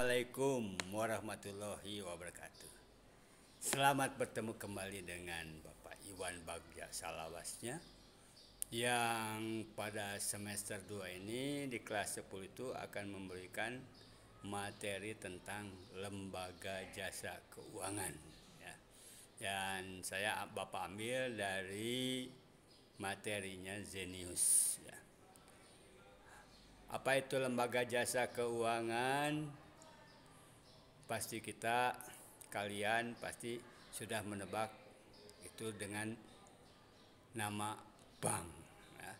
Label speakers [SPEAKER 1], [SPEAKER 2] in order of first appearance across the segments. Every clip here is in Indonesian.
[SPEAKER 1] Assalamualaikum warahmatullahi wabarakatuh. Selamat bertemu kembali dengan Bapak Iwan Bagja Salawasnya yang pada semester 2 ini di kelas 10 itu akan memberikan materi tentang lembaga jasa keuangan ya. Dan saya Bapak ambil dari materinya Zenius ya. Apa itu lembaga jasa keuangan? Pasti kalian pasti sudah menebak itu dengan nama bank. Ya.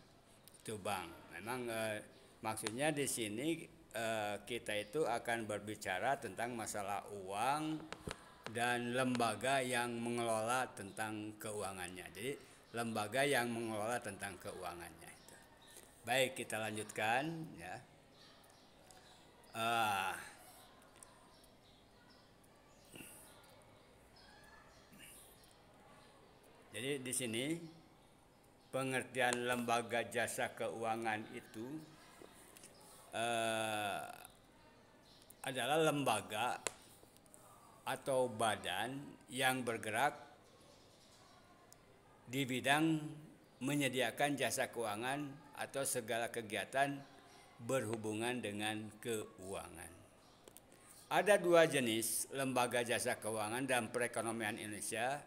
[SPEAKER 1] Itu bank. Memang maksudnya di sini kita itu akan berbicara tentang masalah uang dan lembaga yang mengelola tentang keuangannya. Jadi lembaga yang mengelola tentang keuangannya. Baik, kita lanjutkan ya. Jadi di sini pengertian lembaga jasa keuangan itu adalah lembaga atau badan yang bergerak di bidang menyediakan jasa keuangan atau segala kegiatan berhubungan dengan keuangan. Ada dua jenis lembaga jasa keuangan dalam perekonomian Indonesia,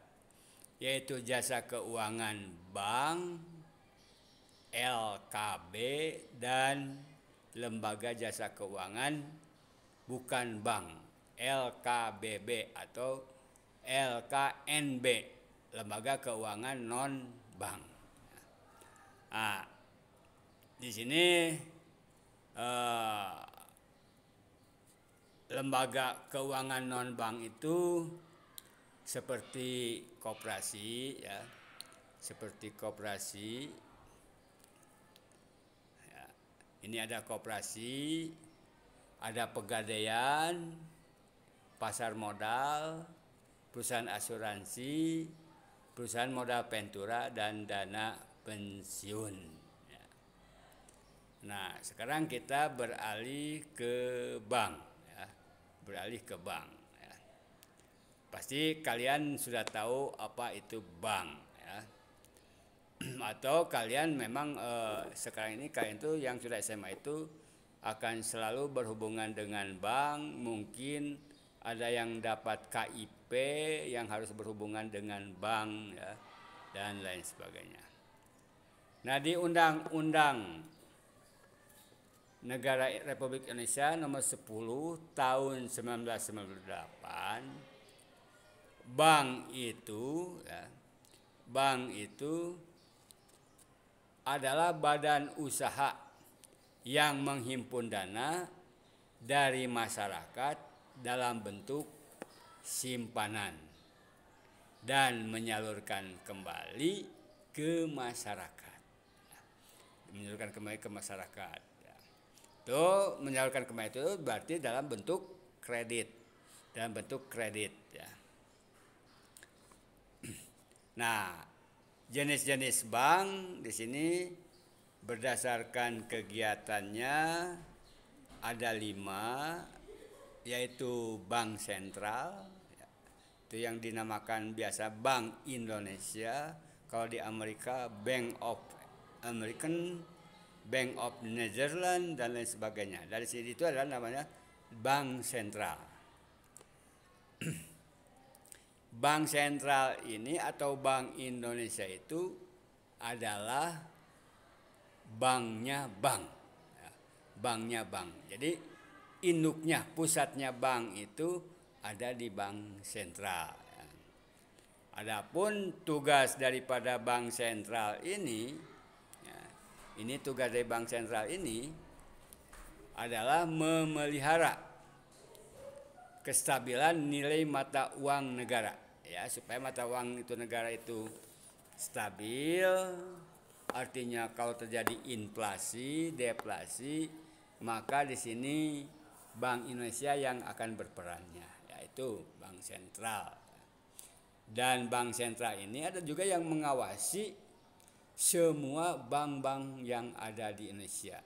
[SPEAKER 1] yaitu jasa keuangan bank, LKB, dan lembaga jasa keuangan bukan bank, LKBB atau LKNB, lembaga keuangan non bank. Di sini lembaga keuangan non bank itu seperti koperasi ya, ya. Ini ada koperasi, ada pegadaian, pasar modal, perusahaan asuransi, perusahaan modal ventura, dan dana pensiun. Nah, sekarang kita beralih ke bank ya. Ya. Pasti kalian sudah tahu apa itu bank ya. Atau kalian memang sekarang ini kalian tuh yang sudah SMA itu akan selalu berhubungan dengan bank, mungkin ada yang dapat KIP yang harus berhubungan dengan bank ya, dan lain sebagainya. Nah, di Undang-Undang Negara Republik Indonesia nomor 10 tahun 1998, bank itu adalah badan usaha yang menghimpun dana dari masyarakat dalam bentuk simpanan dan menyalurkan kembali ke masyarakat. Itu menyalurkan kembali itu berarti dalam bentuk kredit, ya. Nah, jenis-jenis bank di sini berdasarkan kegiatannya ada 5, yaitu bank sentral, itu yang dinamakan biasa Bank Indonesia. Kalau di Amerika Bank of American, Bank of Netherlands, dan lain sebagainya. Dari sini itu adalah namanya bank sentral. Bank sentral ini atau Bank Indonesia itu adalah banknya bank. Jadi induknya, pusatnya bank itu ada di bank sentral. Adapun tugas daripada bank sentral ini tugas dari bank sentral ini adalah memelihara kestabilan nilai mata uang negara ya, supaya mata uang itu negara itu stabil. Artinya kalau terjadi inflasi, deflasi, maka di sini Bank Indonesia yang akan berperannya, yaitu bank sentral. Dan bank sentral ini ada juga yang mengawasi semua bank-bank yang ada di Indonesia.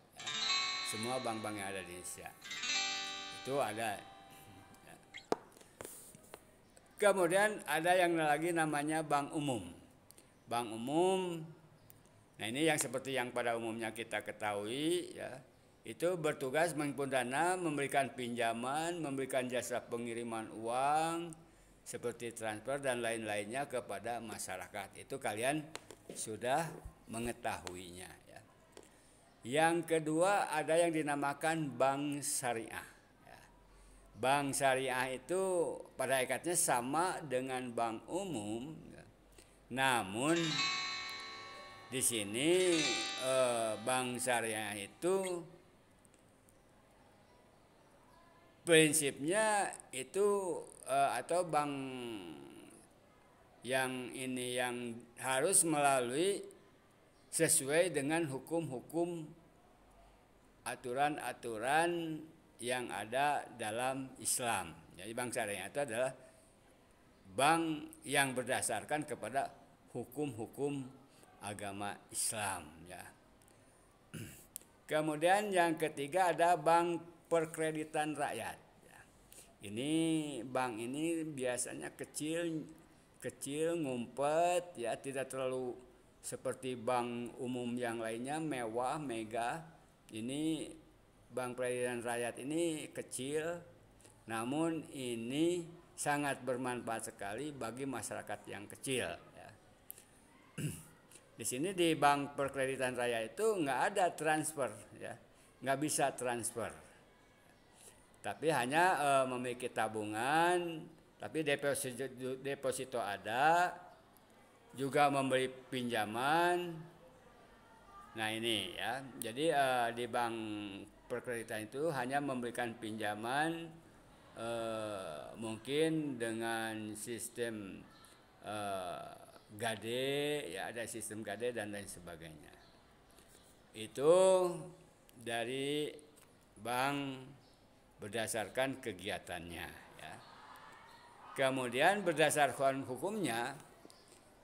[SPEAKER 1] Semua bank-bank yang ada di Indonesia. Itu ada Kemudian ada yang lagi namanya bank umum. Bank umum, nah ini yang seperti yang pada umumnya kita ketahui ya, itu bertugas menghimpun dana, memberikan pinjaman, memberikan jasa pengiriman uang, seperti transfer dan lain-lainnya kepada masyarakat. Itu kalian sudah mengetahuinya ya. Yang kedua ada yang dinamakan bank syariah. Ya. Bank syariah itu pada hakikatnya sama dengan bank umum, ya. Namun di sini bank syariah itu prinsipnya itu atau bank yang ini yang harus melalui sesuai dengan hukum-hukum aturan-aturan yang ada dalam Islam. Jadi bank syariah itu adalah bank yang berdasarkan kepada hukum-hukum agama Islam ya. Kemudian yang ketiga ada bank perkreditan rakyat. Ya. Ini bank ini biasanya kecil ngumpet ya, tidak terlalu seperti bank umum yang lainnya mewah, mega. Ini bank perkreditan rakyat ini kecil, namun ini sangat bermanfaat sekali bagi masyarakat yang kecil. Ya. Di sini di bank perkreditan rakyat itu nggak ada transfer, ya, nggak bisa transfer. Tapi hanya memiliki tabungan, tapi deposito ada, juga memberi pinjaman. Nah ini ya, jadi di bank perkreditan itu hanya memberikan pinjaman mungkin dengan sistem gade, ya ada sistem gade dan lain sebagainya. Itu dari bank berdasarkan kegiatannya. Ya. Kemudian berdasarkan hukumnya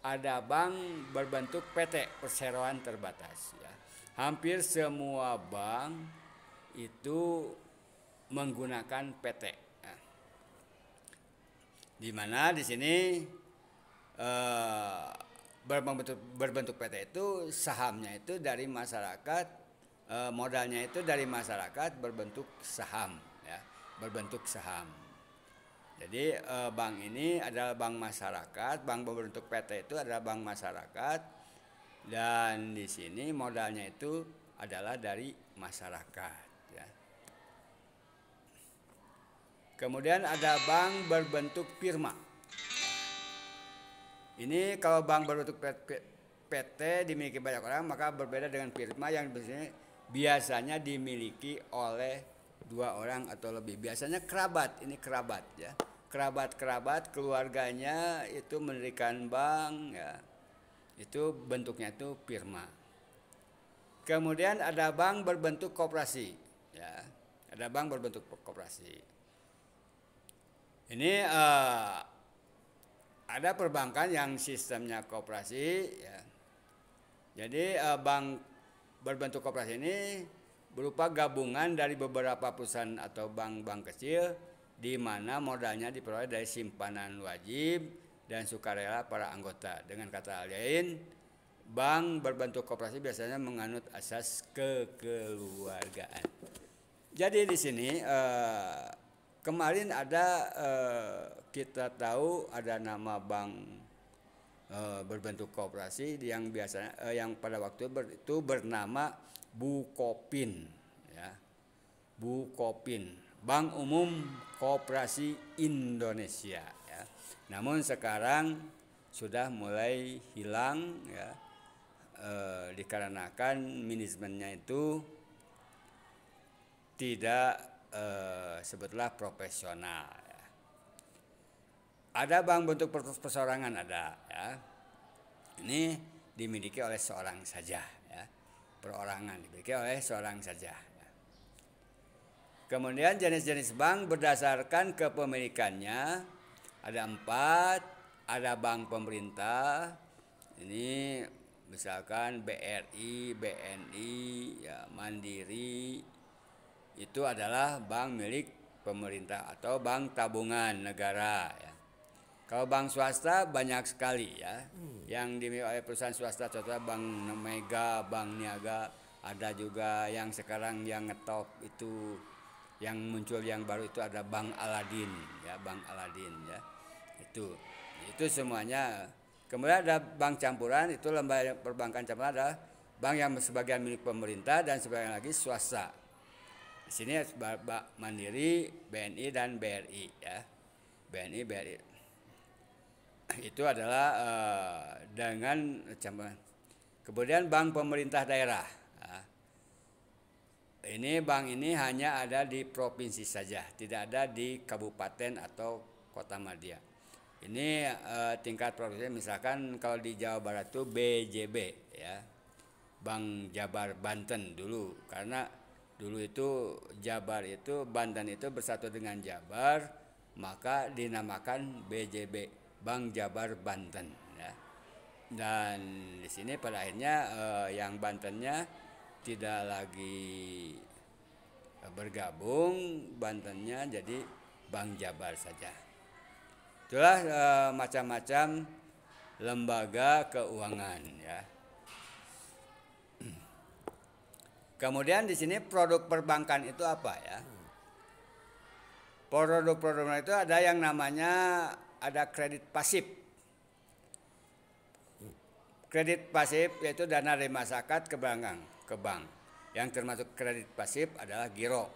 [SPEAKER 1] ada bank berbentuk PT, perseroan terbatas. Ya. Hampir semua bank itu menggunakan PT. Ya. Di mana di sini berbentuk PT itu sahamnya itu dari masyarakat, modalnya itu dari masyarakat berbentuk saham, ya, berbentuk saham. Jadi bank ini adalah bank masyarakat, bank berbentuk PT itu adalah bank masyarakat, dan di sini modalnya itu adalah dari masyarakat. Ya. Kemudian ada bank berbentuk firma. Ini kalau bank berbentuk PT dimiliki banyak orang, maka berbeda dengan firma yang biasanya dimiliki oleh 2 orang atau lebih. Biasanya kerabat, ini kerabat ya. Kerabat keluarganya itu mendirikan bank ya. Itu bentuknya itu firma. Kemudian ada bank berbentuk koperasi ya. Ada bank berbentuk koperasi. Ini ada perbankan yang sistemnya koperasi ya. Jadi bank berbentuk koperasi ini berupa gabungan dari beberapa perusahaan atau bank-bank kecil di mana modalnya diperoleh dari simpanan wajib dan sukarela para anggota. Dengan kata lain, bank berbentuk koperasi biasanya menganut asas kekeluargaan. Jadi di sini kemarin ada kita tahu ada nama bank berbentuk koperasi yang biasanya yang pada waktu itu bernama Bukopin ya. Bukopin, Bank Umum Koperasi Indonesia ya. Namun sekarang sudah mulai hilang ya, dikarenakan manajemennya itu tidak sebetulnya profesional. Ya. Ada bank bentuk perseorangan ada ya. Ini dimiliki oleh seorang saja ya. Perorangan dimiliki oleh seorang saja. Ya. Kemudian jenis-jenis bank berdasarkan kepemilikannya ada 4, ada bank pemerintah. Ini misalkan BRI, BNI, ya, Mandiri. Itu adalah bank milik pemerintah atau bank tabungan negara ya. Kalau bank swasta banyak sekali ya, yang dimiliki oleh perusahaan swasta, contohnya Bank Mega, Bank Niaga, ada juga yang sekarang yang ngetop itu, yang muncul yang baru itu ada Bank Aladin ya, Bank Aladin ya, itu semuanya. Kemudian ada bank campuran, itu lembaga perbankan campuran, ada bank yang sebagian milik pemerintah dan sebagian lagi swasta. Di sini Mandiri, BNI dan BRI ya, BNI, BRI. Itu adalah dengan campuran. Kemudian bank pemerintah daerah. Ini bank ini hanya ada di provinsi saja, tidak ada di kabupaten atau kota madya. Ini tingkat provinsi, misalkan kalau di Jawa Barat itu BJB ya, Bank Jabar Banten dulu, karena dulu itu Jabar itu Banten itu bersatu dengan Jabar, maka dinamakan BJB, Bank Jabar Banten ya. Dan di sini pada akhirnya yang Bantennya tidak lagi bergabung, Bantennya jadi Bank Jabar saja. Itulah macam-macam lembaga keuangan ya. Kemudian di sini produk perbankan itu apa ya? Produk-produk itu ada yang namanya ada kredit pasif. Kredit pasif yaitu dana dari masyarakat ke bank. Yang termasuk kredit pasif adalah giro.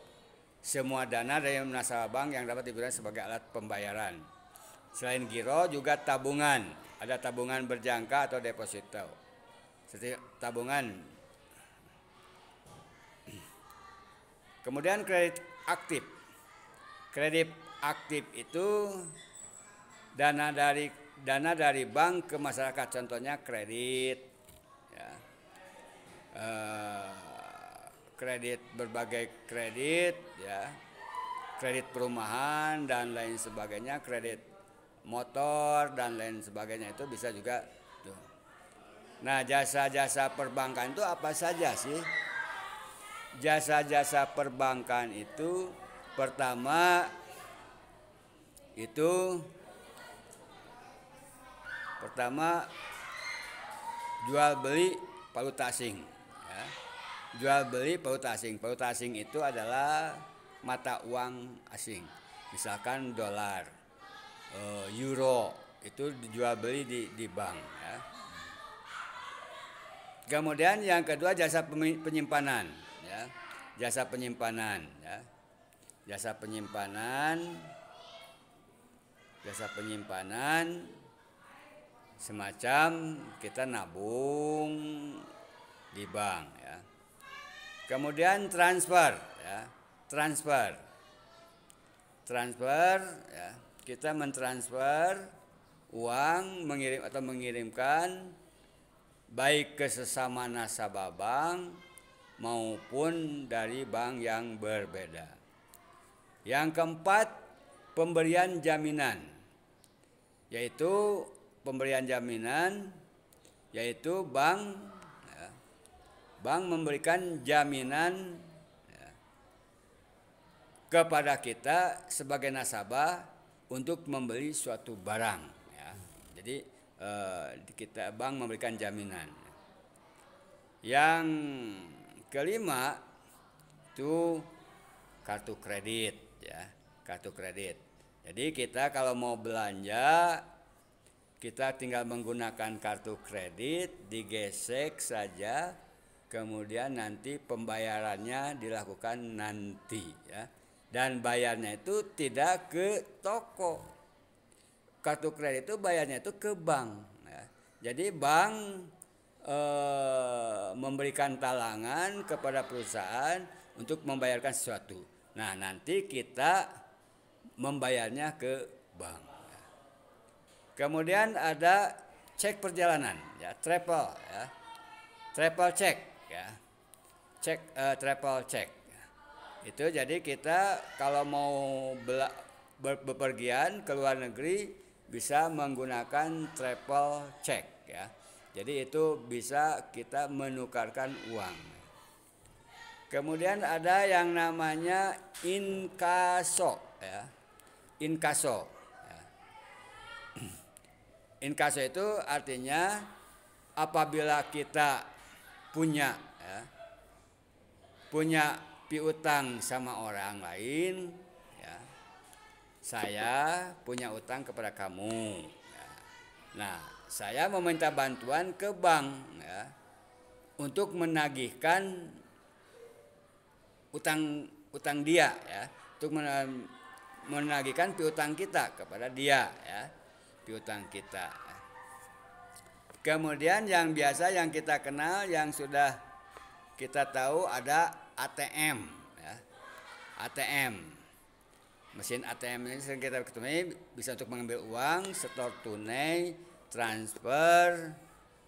[SPEAKER 1] Semua dana dari nasabah bank yang dapat digunakan sebagai alat pembayaran. Selain giro juga tabungan. Ada tabungan berjangka atau deposito. Setiap tabungan. Kemudian kredit aktif. Kredit aktif itu dana dari bank ke masyarakat, contohnya kredit ya. Kredit berbagai kredit ya, kredit perumahan dan lain sebagainya, kredit motor dan lain sebagainya, itu bisa juga tuh. Nah, jasa-jasa perbankan itu apa saja sih? Jasa-jasa perbankan itu pertama jual beli valuta asing ya. Jual beli valuta asing. Valuta asing itu adalah mata uang asing. Misalkan dolar, euro, itu dijual beli di bank ya. Kemudian yang kedua jasa penyimpanan ya. Jasa penyimpanan ya. Jasa penyimpanan semacam kita nabung di bank ya. Kemudian transfer ya. Transfer ya. Kita mentransfer uang, mengirimkan baik ke sesama nasabah bank maupun dari bank yang berbeda. Yang keempat, pemberian jaminan, yaitu bank memberikan jaminan ya, kepada kita sebagai nasabah untuk membeli suatu barang ya. Jadi bank memberikan jaminan. Yang kelima itu kartu kredit ya, kartu kredit. Jadi kita kalau mau belanja, kita tinggal menggunakan kartu kredit, digesek saja, kemudian nanti pembayarannya dilakukan nanti ya. Dan bayarnya itu tidak ke toko. Kartu kredit itu bayarnya itu ke bank ya. Jadi bank memberikan talangan kepada perusahaan untuk membayarkan sesuatu. Nah, nanti kita membayarnya ke bank. Kemudian ada cek perjalanan ya, travel ya. Travel check ya. Travel check. Itu jadi kita kalau mau bepergian ke luar negeri bisa menggunakan travel check ya. Jadi itu bisa kita menukarkan uang. Kemudian ada yang namanya inkaso ya. Inkaso ya. Inkaso itu artinya apabila kita punya ya, punya piutang sama orang lain, ya, saya punya utang kepada kamu. Ya. Nah, saya meminta bantuan ke bank ya, untuk menagihkan utang dia ya, untuk menagihkan piutang kita kepada dia ya, piutang kita. Kemudian yang biasa yang kita kenal yang sudah kita tahu ada ATM ya. ATM. Mesin ATM ini sering kita ketemu, bisa untuk mengambil uang, setor tunai, transfer,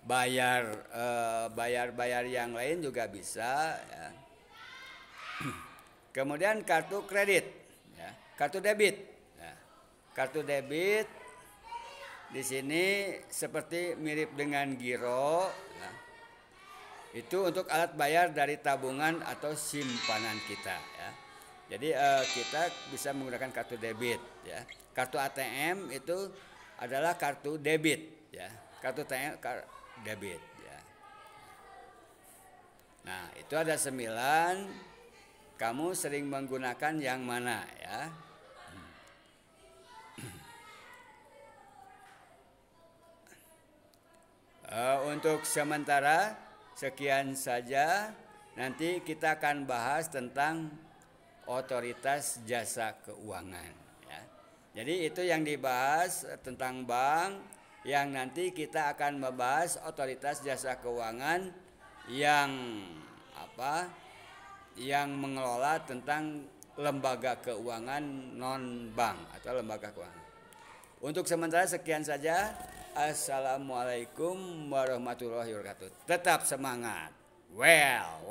[SPEAKER 1] bayar yang lain juga bisa ya. Kemudian kartu kredit ya, kartu debit ya. Kartu debit di sini seperti mirip dengan giro ya. Itu untuk alat bayar dari tabungan atau simpanan kita ya. Jadi kita bisa menggunakan kartu debit ya. Kartu ATM itu adalah kartu debit ya. Kartu ATM debit ya. Nah, itu ada 9. Kamu sering menggunakan yang mana ya? Untuk sementara sekian saja. Nanti kita akan bahas tentang otoritas jasa keuangan ya. Jadi itu yang dibahas tentang bank, yang nanti kita akan membahas otoritas jasa keuangan yang apa? Yang mengelola tentang lembaga keuangan non bank atau lembaga keuangan. Untuk sementara sekian saja. Assalamualaikum warahmatullahi wabarakatuh. Tetap semangat. Well.